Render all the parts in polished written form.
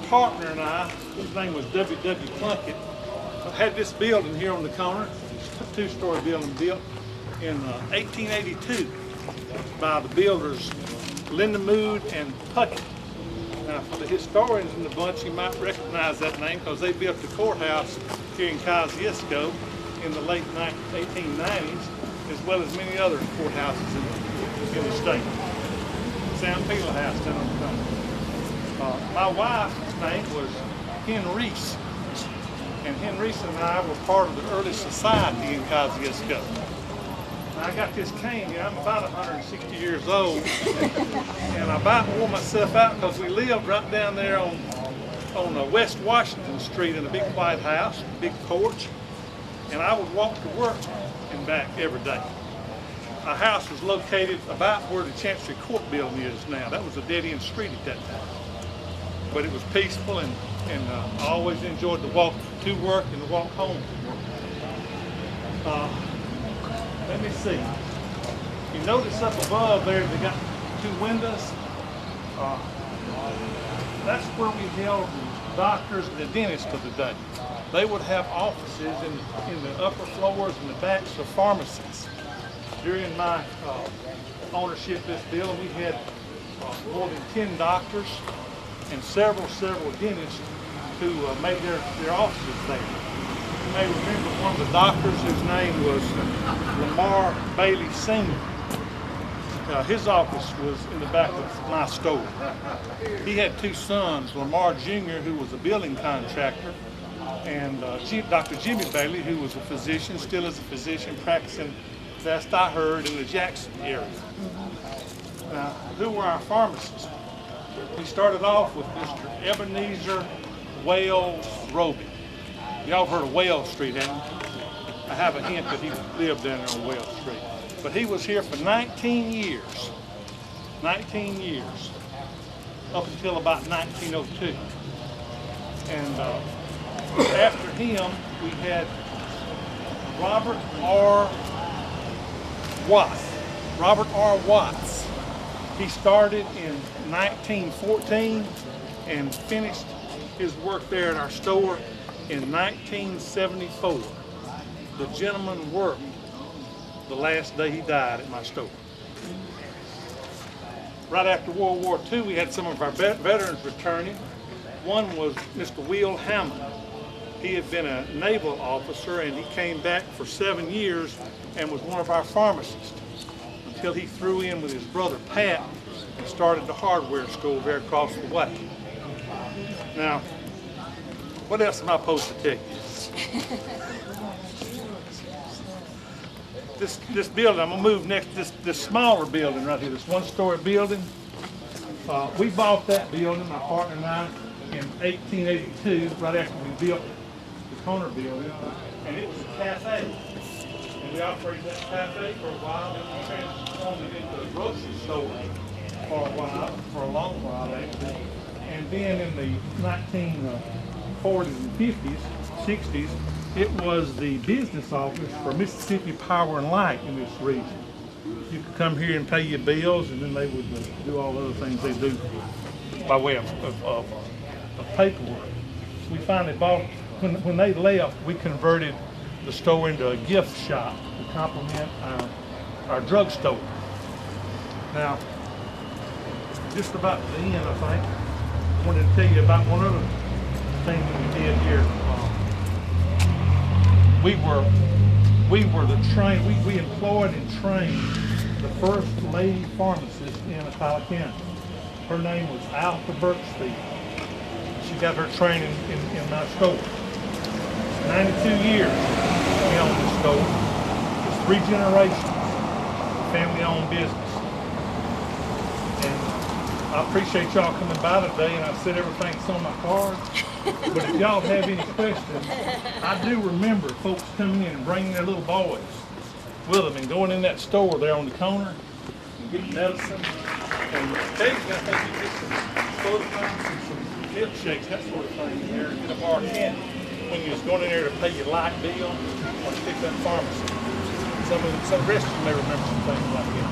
partner and I, his name was W.W. Plunkett, had this building here on the corner, a two-story building built in 1882 by the builders Lindemood and Puckett. Now, for the historians in the bunch, you might recognize that name because they built the courthouse here in Kosciusko in the late 1890s, as well as many other courthouses in the state. Sam Peel House down on the corner. My wife's name was Hen Reese, and Hen Reese and I were part of the early society in Kosciusko. Now, I got this cane here. I'm about 160 years old, and I about wore myself out because we lived right down there on West Washington Street in a big white house, big porch, and I would walk to work and back every day. Our house was located about where the Chancery Court building is now. That was a dead-end street at that time, but it was peaceful, and I always enjoyed the walk to work and the walk home from work. Let me see. You notice up above there, they got two windows. That's where we held the doctors and the dentists of the day. They would have offices in the upper floors and the backs of pharmacies. During my ownership of this building, we had more than 10 doctors and several dentists who made their offices there. You may remember one of the doctors whose name was Lamar Bailey Sr. His office was in the back of my store. He had two sons, Lamar Jr., who was a building contractor, and Dr. Jimmy Bailey, who was a physician, still is a physician, practicing, best I heard, in the Jackson area. Now, who were our pharmacists? We started off with Mr. Ebenezer Wales Roby. Y'all heard of Wales Street, haven't you? I have a hint that he lived down there on Wales Street. But he was here for 19 years. 19 years. Up until about 1902. And after him, we had Robert R. Watts. Robert R. Watts. He started in 1914 and finished his work there at our store in 1974. The gentleman worked the last day he died at my store. Right after World War II, we had some of our veterans returning. One was Mr. Will Hammond. He had been a naval officer, and he came back for 7 years and was one of our pharmacists until he threw in with his brother Pat and started the hardware store there across the way. Now, what else am I supposed to tell you? This building, I'm gonna move next to this smaller building right here, this one-story building. We bought that building, my partner and I, in 1882, right after we built the corner building, and it was a cafe. And we operated that cafe for a while, then we transformed it into a grocery store for a while, for a long while actually. And then in the 1940s and 50s, 60s, it was the business office for Mississippi Power and Light in this region. You could come here and pay your bills, and then they would do all the other things they do by way of paperwork. We finally bought, when they left, we converted the store into a gift shop to complement our drugstore. Now, just about at the end, I think, I wanted to tell you about one other thing that we did here. We employed and trained the first lady pharmacist in Atala County. Her name was Alpha Burksfield. She got her training in my store. 92 years we owned the store. It's 3 generations, family-owned business. And I appreciate y'all coming by today, and I said everything's on my card. But if y'all have any questions, I do remember folks coming in and bringing their little boys with them and going in that store there on the corner and getting medicine. And occasionally I think you get some photographs and some milkshakes, that sort of thing in there, and get a bar of candy when you're just going in there to pay your light bill or to pick up pharmacy. Some rest of you may remember some things like that.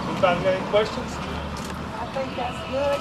Anybody got any questions? I think that's good.